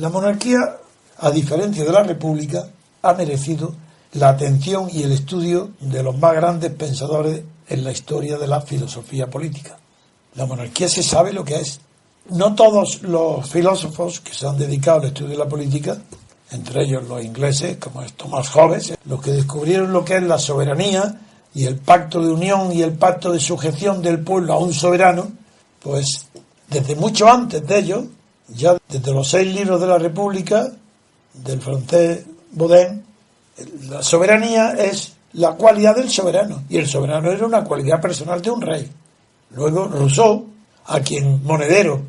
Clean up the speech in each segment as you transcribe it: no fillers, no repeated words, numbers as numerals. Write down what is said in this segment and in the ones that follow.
La monarquía, a diferencia de la república, ha merecido la atención y el estudio de los más grandes pensadores en la historia de la filosofía política. La monarquía se sabe lo que es. No todos los filósofos que se han dedicado al estudio de la política, entre ellos los ingleses, como es Thomas Hobbes, los que descubrieron lo que es la soberanía y el pacto de unión y el pacto de sujeción del pueblo a un soberano, pues desde mucho antes de ellos, ya desde los 6 libros de la República, del francés Baudin, la soberanía es la cualidad del soberano, y el soberano era una cualidad personal de un rey. Luego Rousseau, a quien Monedero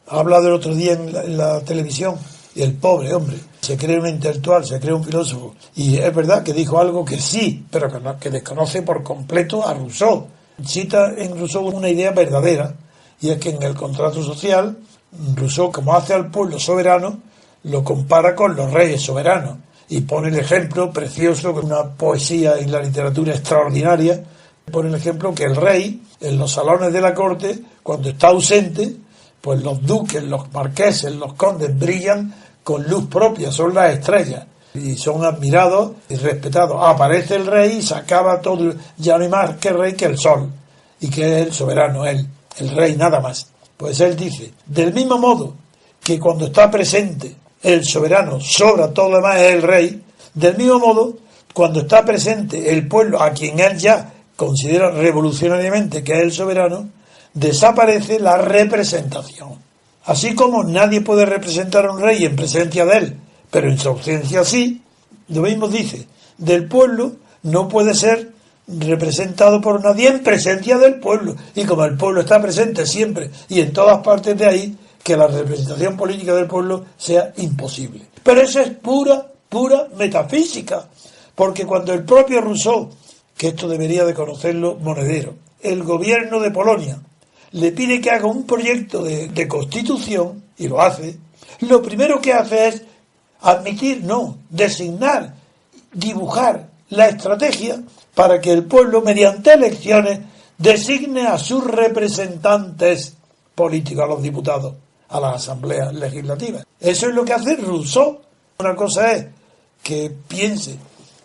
ha hablado el otro día en la televisión, y el pobre hombre se cree un intelectual, se cree un filósofo, y es verdad que dijo algo que sí, pero que desconoce por completo a Rousseau. Cita en Rousseau una idea verdadera, y es que en el contrato social Rousseau, como hace al pueblo soberano, lo compara con los reyes soberanos y pone el ejemplo precioso, con una poesía en la literatura extraordinaria. Pone el ejemplo que el rey, en los salones de la corte, cuando está ausente, pues los duques, los marqueses, los condes brillan con luz propia, son las estrellas y son admirados y respetados. Aparece el rey y se acaba todo, ya no hay más que rey que el sol, y que es el soberano, él, el rey, nada más. Pues él dice, del mismo modo que cuando está presente el soberano, sobra todo lo demás, es el rey, del mismo modo, cuando está presente el pueblo, a quien él ya considera revolucionariamente que es el soberano, desaparece la representación. Así como nadie puede representar a un rey en presencia de él, pero en su ausencia sí, lo mismo dice, del pueblo no puede ser representado por nadie en presencia del pueblo, y como el pueblo está presente siempre y en todas partes, de ahí que la representación política del pueblo sea imposible. Pero eso es pura metafísica, porque cuando el propio Rousseau, que esto debería de conocerlo Monedero, el gobierno de Polonia le pide que haga un proyecto de constitución, y lo hace, lo primero que hace es admitir, no, designar, dibujar la estrategia para que el pueblo, mediante elecciones, designe a sus representantes políticos, a los diputados, a las asambleas legislativas. Eso es lo que hace Rousseau. Una cosa es que piense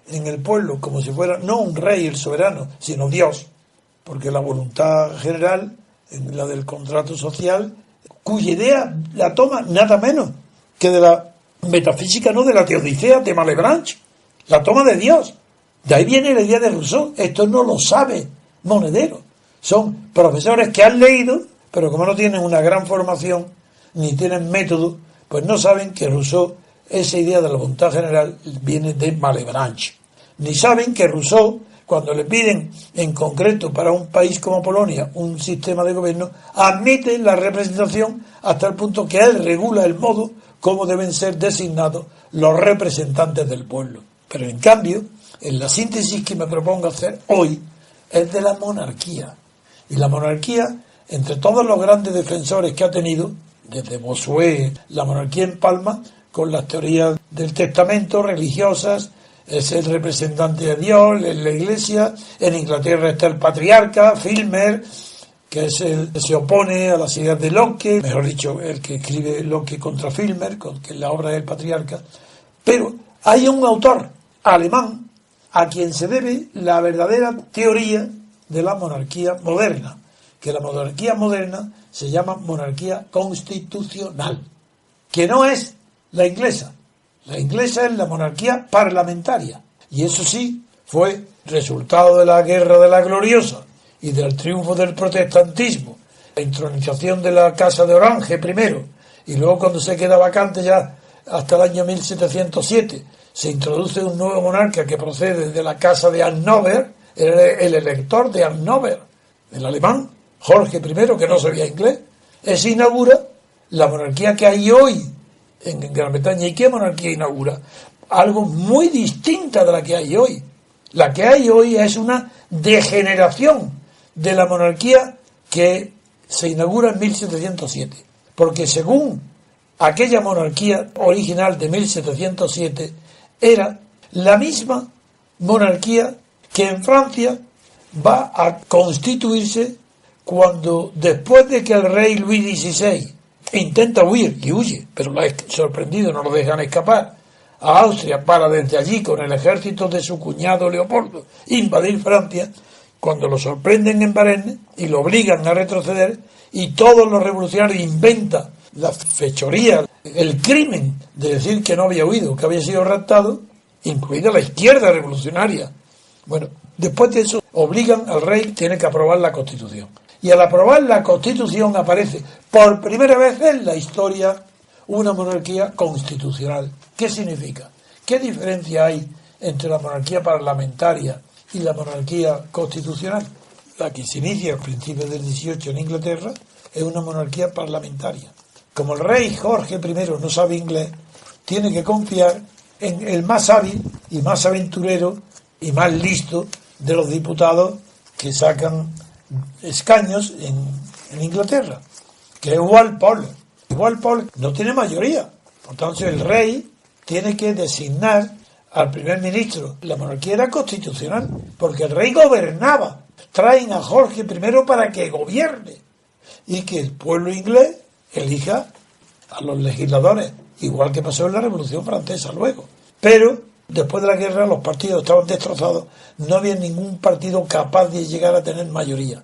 en el pueblo como si fuera no un rey, el soberano, sino Dios, porque la voluntad general, en la del contrato social, cuya idea la toma nada menos que de la metafísica, no de la teodicea de Malebranche, la toma de Dios. De ahí viene la idea de Rousseau. Esto no lo sabe Monedero. Son profesores que han leído, pero como no tienen una gran formación, ni tienen método, pues no saben que Rousseau, esa idea de la voluntad general, viene de Malebranche. Ni saben que Rousseau, cuando le piden en concreto para un país como Polonia un sistema de gobierno, admite la representación hasta el punto que él regula el modo como deben ser designados los representantes del pueblo. Pero en cambio, en la síntesis que me propongo hacer hoy, es de la monarquía. Y la monarquía, entre todos los grandes defensores que ha tenido, desde Bossuet, la monarquía en Palma, con las teorías del testamento religiosas, es el representante de Dios en la Iglesia. En Inglaterra está el patriarca, Filmer, que es se opone a las ideas de Locke, mejor dicho, el que escribe Locke contra Filmer, que la obra del patriarca. Pero hay un autor alemán a quien se debe la verdadera teoría de la monarquía moderna, que la monarquía moderna se llama monarquía constitucional, que no es la inglesa. La inglesa es la monarquía parlamentaria, y eso sí fue resultado de la Guerra de la Gloriosa y del triunfo del protestantismo, la intronización de la Casa de Orange primero, y luego cuando se queda vacante ya hasta el año 1707 se introduce un nuevo monarca que procede de la Casa de Hannover, el elector de Hannover, el alemán, Jorge I, que no sabía inglés. Se inaugura la monarquía que hay hoy en Gran Bretaña. ¿Y qué monarquía inaugura? Algo muy distinta de la que hay hoy. La que hay hoy es una degeneración de la monarquía que se inaugura en 1707. Porque según aquella monarquía original de 1707, era la misma monarquía que en Francia va a constituirse cuando, después de que el rey Luis XVI intenta huir y huye, pero lo ha sorprendido, no lo dejan escapar a Austria para desde allí con el ejército de su cuñado Leopoldo invadir Francia, cuando lo sorprenden en Varennes y lo obligan a retroceder, y todos los revolucionarios inventan la fechoría, el crimen de decir que no había huido, que había sido raptado, incluida la izquierda revolucionaria. Bueno, después de eso obligan al rey, tiene que aprobar la Constitución. Y al aprobar la Constitución aparece por primera vez en la historia una monarquía constitucional. ¿Qué significa? ¿Qué diferencia hay entre la monarquía parlamentaria y la monarquía constitucional? La que se inicia a principios del XVIII en Inglaterra es una monarquía parlamentaria. Como el rey Jorge I no sabe inglés, tiene que confiar en el más hábil y más aventurero y más listo de los diputados que sacan escaños en Inglaterra, que es Walpole. Y Walpole no tiene mayoría, por tanto el rey tiene que designar al primer ministro. La monarquía era constitucional, porque el rey gobernaba. Traen a Jorge I para que gobierne y que el pueblo inglés elija a los legisladores, igual que pasó en la Revolución Francesa luego. Pero después de la guerra los partidos estaban destrozados, no había ningún partido capaz de llegar a tener mayoría.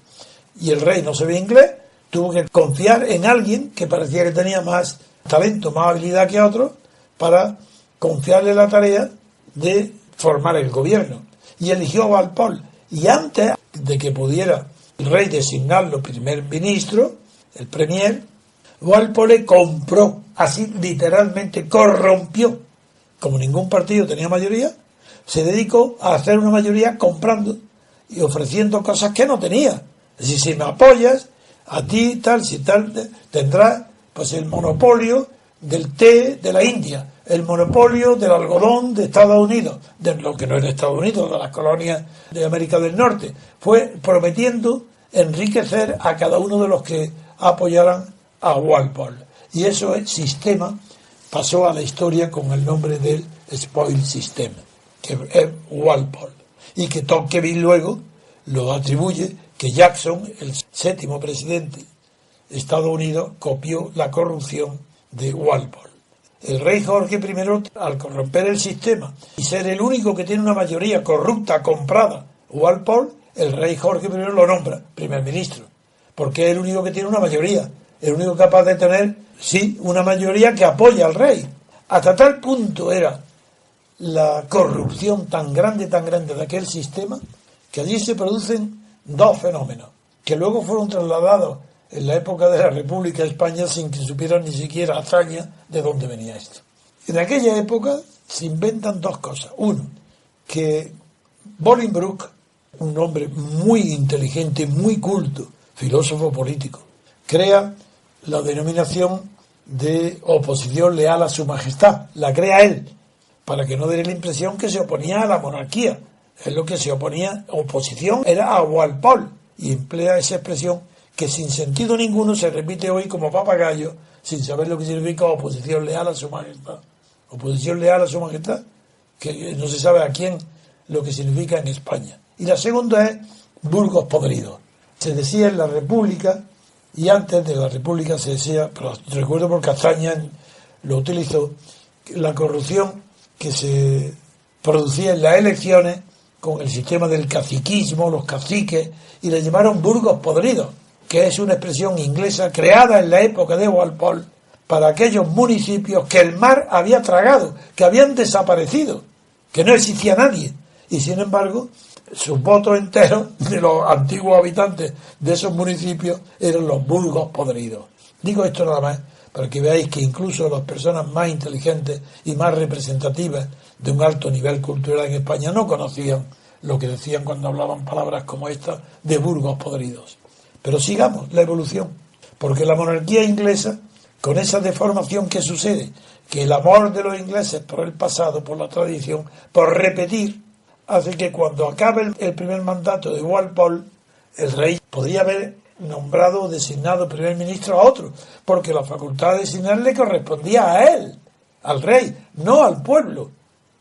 Y el rey no sabía inglés, tuvo que confiar en alguien que parecía que tenía más talento, más habilidad que otros, para confiarle la tarea de formar el gobierno. Y eligió a Walpole. Y antes de que pudiera el rey designarlo primer ministro, el premier, Walpole compró, así literalmente corrompió. Como ningún partido tenía mayoría, se dedicó a hacer una mayoría comprando y ofreciendo cosas que no tenía. Es decir, si me apoyas, a ti tal, si tal, tendrás pues el monopolio del té de la India, el monopolio del algodón de Estados Unidos, de lo que no era Estados Unidos, de las colonias de América del Norte. Fue prometiendo enriquecer a cada uno de los que apoyaran a Walpole. Y ese sistema pasó a la historia con el nombre del Spoil System, que es Walpole, y que Tocqueville luego lo atribuye que Jackson, el séptimo presidente de Estados Unidos, copió la corrupción de Walpole. El rey Jorge I, al corromper el sistema y ser el único que tiene una mayoría corrupta, comprada, Walpole, el rey Jorge I lo nombra primer ministro, porque es el único que tiene una mayoría, el único capaz de tener, sí, una mayoría que apoya al rey. Hasta tal punto era la corrupción tan grande de aquel sistema, que allí se producen dos fenómenos, que luego fueron trasladados en la época de la República de España sin que supieran ni siquiera hazaña de dónde venía esto. En aquella época se inventan dos cosas. Uno, que Bolingbroke, un hombre muy inteligente, muy culto, filósofo político, crea la denominación de oposición leal a su majestad. La crea él, para que no dé la impresión que se oponía a la monarquía. Es lo que se oponía, oposición era a Walpole, y emplea esa expresión que sin sentido ninguno se repite hoy como papagayo, sin saber lo que significa oposición leal a su majestad. Oposición leal a su majestad, que no se sabe a quién lo que significa en España. Y la segunda es Burgos podridos. Se decía en la República, y antes de la República se decía, pero recuerdo porque Azaña lo utilizó, la corrupción que se producía en las elecciones con el sistema del caciquismo, los caciques, y le llamaron Burgos podridos, que es una expresión inglesa creada en la época de Walpole para aquellos municipios que el mar había tragado, que habían desaparecido, que no existía nadie, y sin embargo sus votos enteros de los antiguos habitantes de esos municipios eran los Burgos podridos. Digo esto nada más para que veáis que incluso las personas más inteligentes y más representativas de un alto nivel cultural en España no conocían lo que decían cuando hablaban palabras como esta de Burgos podridos. Pero sigamos la evolución, porque la monarquía inglesa, con esa deformación que sucede, que el amor de los ingleses por el pasado, por la tradición, por repetir, hace que cuando acabe el primer mandato de Walpole, el rey podría haber nombrado o designado primer ministro a otro, porque la facultad de designar le correspondía a él, al rey, no al pueblo,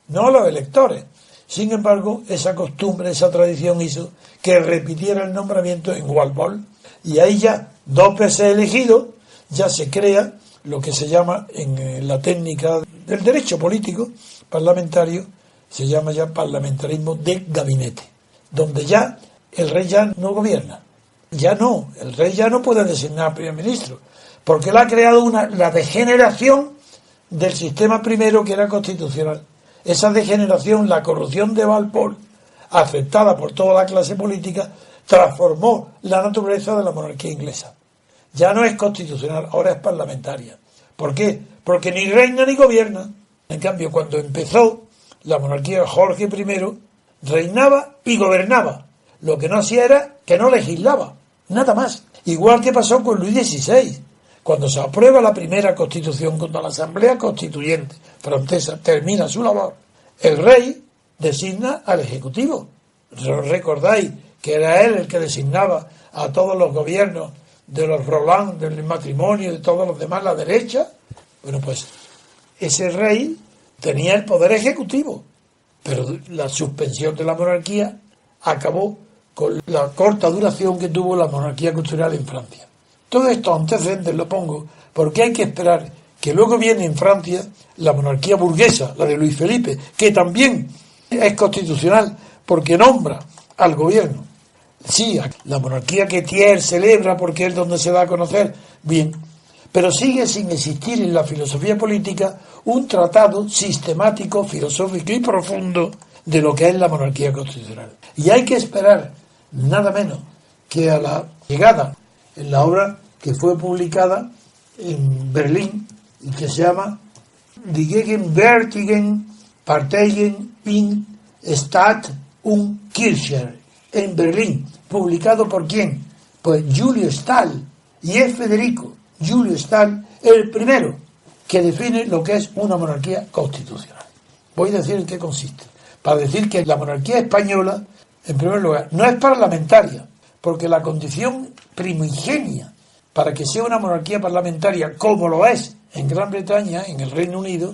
no a los electores. Sin embargo, esa costumbre, esa tradición hizo que repitiera el nombramiento en Walpole, y ahí ya, dos veces elegido, ya se crea lo que se llama en la técnica del derecho político parlamentario, se llama ya parlamentarismo de gabinete, donde ya el rey ya no gobierna. Ya no, el rey ya no puede designar primer ministro, porque él ha creado la degeneración del sistema primero que era constitucional. Esa degeneración, la corrupción de Walpole, aceptada por toda la clase política, transformó la naturaleza de la monarquía inglesa. Ya no es constitucional, ahora es parlamentaria. ¿Por qué? Porque ni reina ni gobierna. En cambio, cuando empezó la monarquía de Jorge I, reinaba y gobernaba. Lo que no hacía era que no legislaba, nada más. Igual que pasó con Luis XVI. Cuando se aprueba la primera constitución, cuando la Asamblea Constituyente francesa termina su labor, el rey designa al Ejecutivo. ¿Recordáis que era él el que designaba a todos los gobiernos de los Roland, del matrimonio, de todos los demás, la derecha? Bueno, pues ese rey tenía el poder ejecutivo, pero la suspensión de la monarquía acabó con la corta duración que tuvo la monarquía constitucional en Francia. Todos estos antecedentes los pongo porque hay que esperar que luego viene en Francia la monarquía burguesa, la de Luis Felipe, que también es constitucional porque nombra al gobierno. Sí, la monarquía que Thiers celebra porque es donde se da a conocer, bien, pero sigue sin existir en la filosofía política un tratado sistemático, filosófico y profundo de lo que es la monarquía constitucional. Y hay que esperar nada menos que a la llegada en la obra que fue publicada en Berlín y que se llama Die gegenwärtigen Parteien in Staat und Kirche, en Berlín, publicado por ¿quién? Pues Julio Stahl, y es Federico Julio Stahl el primero que define lo que es una monarquía constitucional. Voy a decir en qué consiste. Para decir que la monarquía española, en primer lugar, no es parlamentaria, porque la condición primigenia para que sea una monarquía parlamentaria, como lo es en Gran Bretaña, en el Reino Unido,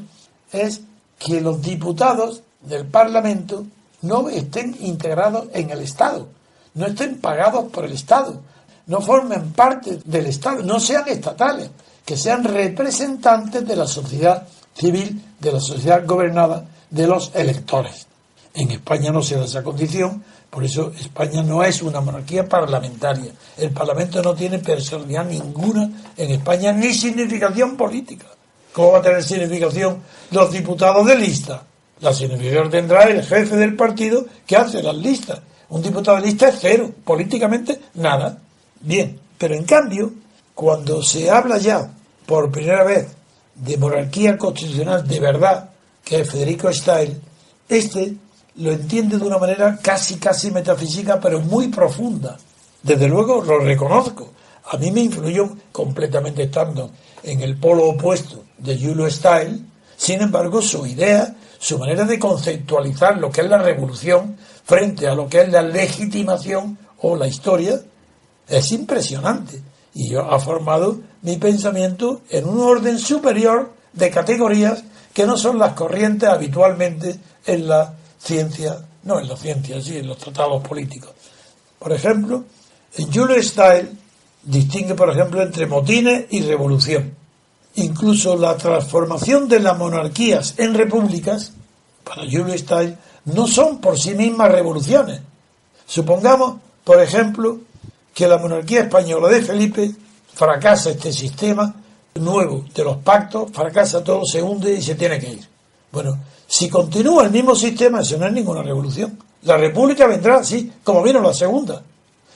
es que los diputados del Parlamento no estén integrados en el Estado, no estén pagados por el Estado, no formen parte del Estado, no sean estatales, que sean representantes de la sociedad civil, de la sociedad gobernada, de los electores. En España no se da esa condición, por eso España no es una monarquía parlamentaria. El Parlamento no tiene personalidad ninguna en España, ni significación política. ¿Cómo va a tener significación los diputados de lista? La significación tendrá el jefe del partido que hace las listas. Un diputado de lista es cero, políticamente nada. Bien, pero en cambio, cuando se habla ya por primera vez de monarquía constitucional de verdad, que es Federico Stael, lo entiende de una manera casi metafísica, pero muy profunda. Desde luego lo reconozco. A mí me influyó completamente estando en el polo opuesto de Julio Stael. Sin embargo, su idea, su manera de conceptualizar lo que es la revolución frente a lo que es la legitimación o la historia, es impresionante. Y yo ha formado mi pensamiento en un orden superior de categorías que no son las corrientes habitualmente en la ciencia, no en la ciencia, sí, en los tratados políticos. Por ejemplo, en Julio Stael distingue, por ejemplo, entre motines y revolución. Incluso la transformación de las monarquías en repúblicas, para Julio Stael, no son por sí mismas revoluciones. Supongamos, por ejemplo, que la monarquía española de Felipe fracasa este sistema nuevo de los pactos, fracasa todo, se hunde y se tiene que ir. Bueno, si continúa el mismo sistema, eso no es ninguna revolución. La república vendrá, sí, como vino la segunda.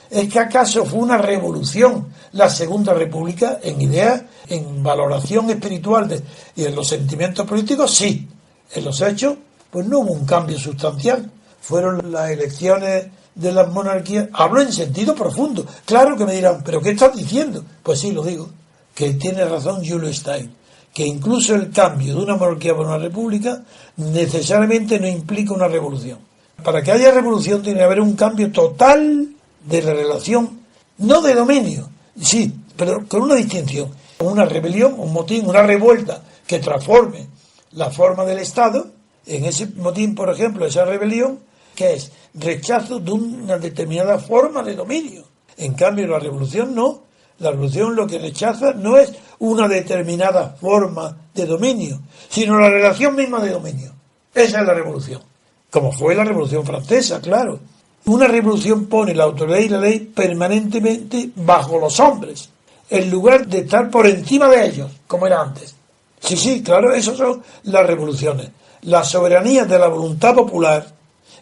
¿Es que acaso fue una revolución la segunda república en ideas, en valoración espiritual y en los sentimientos políticos? Sí. En los hechos, pues no hubo un cambio sustancial. Fueron las elecciones de las monarquías. Hablo en sentido profundo. Claro que me dirán, ¿pero qué estás diciendo? Pues sí, lo digo. Que tiene razón Julio Stael, que incluso el cambio de una monarquía por una república necesariamente no implica una revolución. Para que haya revolución tiene que haber un cambio total de la relación, no de dominio, sí, pero con una distinción. Una rebelión, un motín, una revuelta que transforme la forma del Estado. En ese motín, por ejemplo, esa rebelión, que es rechazo de una determinada forma de dominio. En cambio, la revolución no. La revolución lo que rechaza no es una determinada forma de dominio, sino la relación misma de dominio. Esa es la revolución. Como fue la Revolución Francesa, claro. Una revolución pone la autoridad y la ley permanentemente bajo los hombres, en lugar de estar por encima de ellos, como era antes. Sí, claro, esas son las revoluciones. La soberanía de la voluntad popular,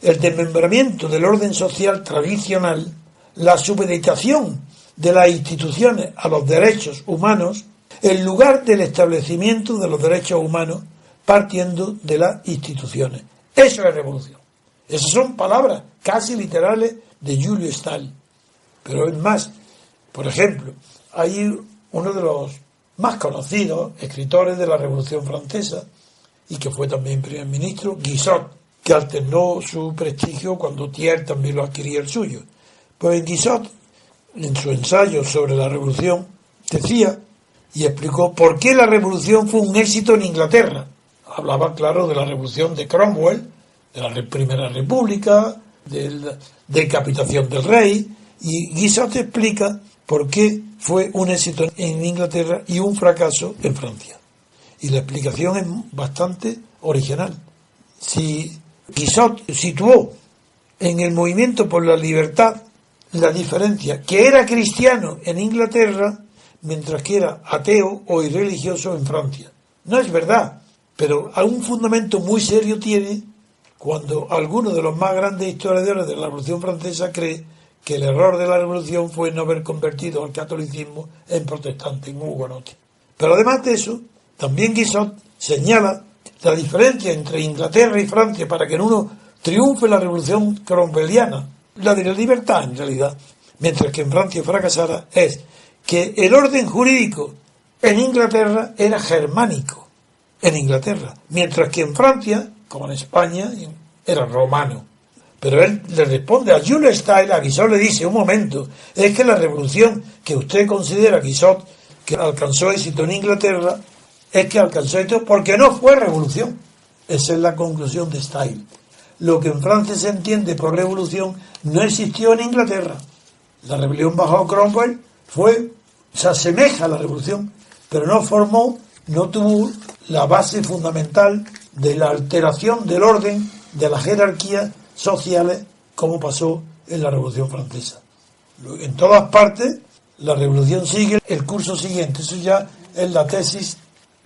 el desmembramiento del orden social tradicional, la supeditación de las instituciones a los derechos humanos, en lugar del establecimiento de los derechos humanos partiendo de las instituciones. Eso es revolución. Esas son palabras casi literales de Julio Stalin. Pero es más, por ejemplo, hay uno de los más conocidos escritores de la Revolución Francesa y que fue también primer ministro, Guizot, que alternó su prestigio cuando Thiers también lo adquiría el suyo. Pues Guizot, en su ensayo sobre la revolución, decía y explicó por qué la revolución fue un éxito en Inglaterra. Hablaba, claro, de la revolución de Cromwell, de la Primera República, de la decapitación del rey, y Guizot explica por qué fue un éxito en Inglaterra y un fracaso en Francia. Y la explicación es bastante original. Si Guizot situó en el movimiento por la libertad la diferencia que era cristiano en Inglaterra, mientras que era ateo o irreligioso en Francia. No es verdad, pero un fundamento muy serio tiene cuando alguno de los más grandes historiadores de la Revolución Francesa cree que el error de la Revolución fue no haber convertido al catolicismo en protestante, en hugonote. Pero además de eso, también Guizot señala la diferencia entre Inglaterra y Francia para que en uno triunfe la Revolución cromwelliana, la de la libertad en realidad, mientras que en Francia fracasara, es que el orden jurídico en Inglaterra era germánico, en Inglaterra, mientras que en Francia, como en España, era romano. Pero él le responde a Jules Style, a Guizot le dice, un momento, es que la revolución que usted considera, Guizot, que alcanzó éxito en Inglaterra, es que alcanzó éxito porque no fue revolución. Esa es la conclusión de Style. Lo que en Francia se entiende por revolución no existió en Inglaterra. La rebelión bajo Cromwell se asemeja a la revolución, pero no tuvo la base fundamental de la alteración del orden, de las jerarquías sociales, como pasó en la Revolución Francesa. En todas partes, la revolución sigue el curso siguiente. Eso ya es la tesis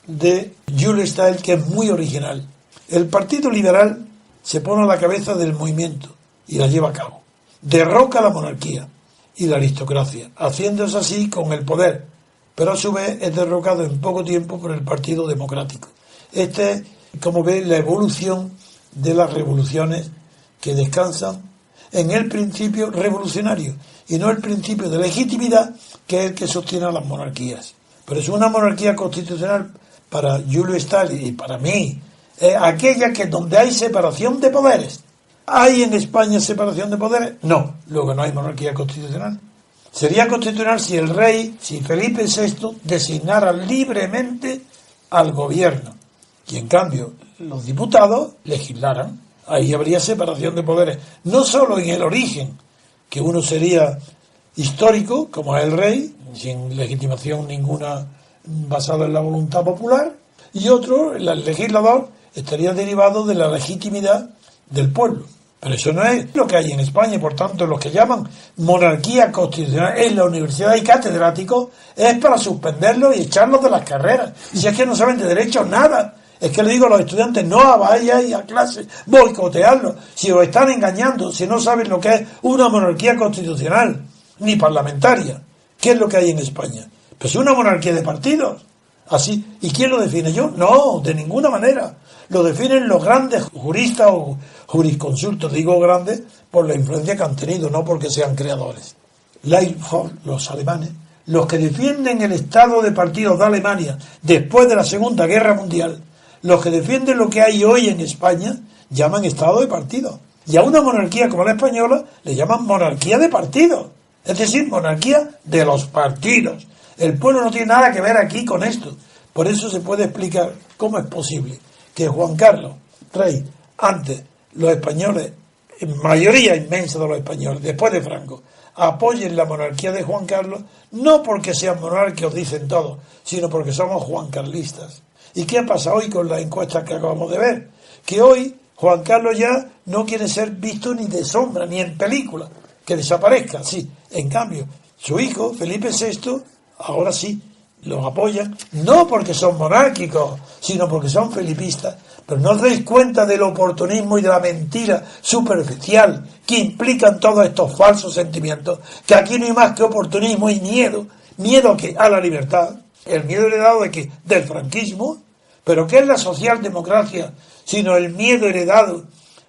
de Jules Style, que es muy original. El Partido Liberal se pone a la cabeza del movimiento y la lleva a cabo. Derroca la monarquía y la aristocracia, haciéndose así con el poder, pero a su vez es derrocado en poco tiempo por el Partido Democrático. Esta es, como ve, la evolución de las revoluciones que descansan en el principio revolucionario y no el principio de legitimidad, que es el que sostiene a las monarquías. Pero es una monarquía constitucional para Jules Style y para mí, es aquella que donde hay separación de poderes. ¿Hay en España separación de poderes? No, luego no hay monarquía constitucional. Sería constitucional si el rey, si Felipe VI designara libremente al gobierno y en cambio los diputados legislaran. Ahí habría separación de poderes, no solo en el origen, que uno sería histórico, como es el rey, sin legitimación ninguna basada en la voluntad popular, y otro, el legislador, estaría derivado de la legitimidad del pueblo. Pero eso no es lo que hay en España, por tanto, los que llaman monarquía constitucional en la universidad y catedráticos es para suspenderlos y echarlos de las carreras. Y si es que no saben de derecho nada, es que le digo a los estudiantes, no vayáis a clase, boicotearlos, si os están engañando, si no saben lo que es una monarquía constitucional, ni parlamentaria. ¿Qué es lo que hay en España? Pues una monarquía de partidos, así. ¿Y quién lo define? ¿Yo? No, de ninguna manera. Lo definen los grandes juristas o jurisconsultos, digo grandes, por la influencia que han tenido, no porque sean creadores. Los alemanes, los que defienden el estado de partidos de Alemania después de la Segunda Guerra Mundial, los que defienden lo que hay hoy en España, llaman estado de partidos. Y a una monarquía como la española le llaman monarquía de partidos. Es decir, monarquía de los partidos. El pueblo no tiene nada que ver aquí con esto. Por eso se puede explicar cómo es posible que Juan Carlos, rey, antes los españoles, en mayoría inmensa de los españoles, después de Franco, apoyen la monarquía de Juan Carlos, no porque sean monárquicos, dicen todos, sino porque somos juancarlistas. ¿Y qué pasa hoy con las encuestas que acabamos de ver? Que hoy Juan Carlos ya no quiere ser visto ni de sombra, ni en película, que desaparezca, sí. En cambio, su hijo, Felipe VI, ahora sí, los apoyan, no porque son monárquicos, sino porque son felipistas. Pero no os dais cuenta del oportunismo y de la mentira superficial que implican todos estos falsos sentimientos, que aquí no hay más que oportunismo y miedo que a la libertad, el miedo heredado del franquismo, pero ¿qué es la socialdemocracia? Sino el miedo heredado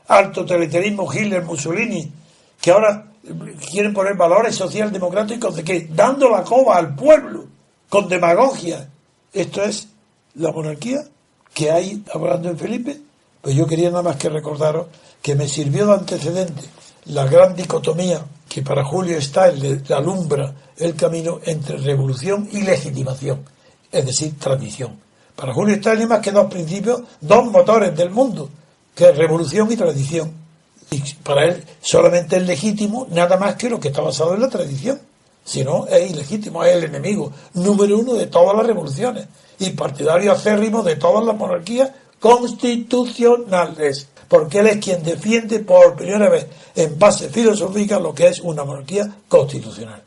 al totalitarismo Hitler-Mussolini, que ahora quieren poner valores socialdemocráticos de que dando la coba al pueblo, con demagogia. Esto es la monarquía que hay hablando en Felipe. Pues yo quería nada más que recordaros que me sirvió de antecedente la gran dicotomía que para Julio está alumbra el camino entre revolución y legitimación, es decir, tradición. Para Julio está ni más que dos principios, dos motores del mundo, que es revolución y tradición. Y para él solamente es legítimo nada más que lo que está basado en la tradición. Si no, es ilegítimo, es el enemigo número uno de todas las revoluciones y partidario acérrimo de todas las monarquías constitucionales, porque él es quien defiende por primera vez en base filosófica lo que es una monarquía constitucional.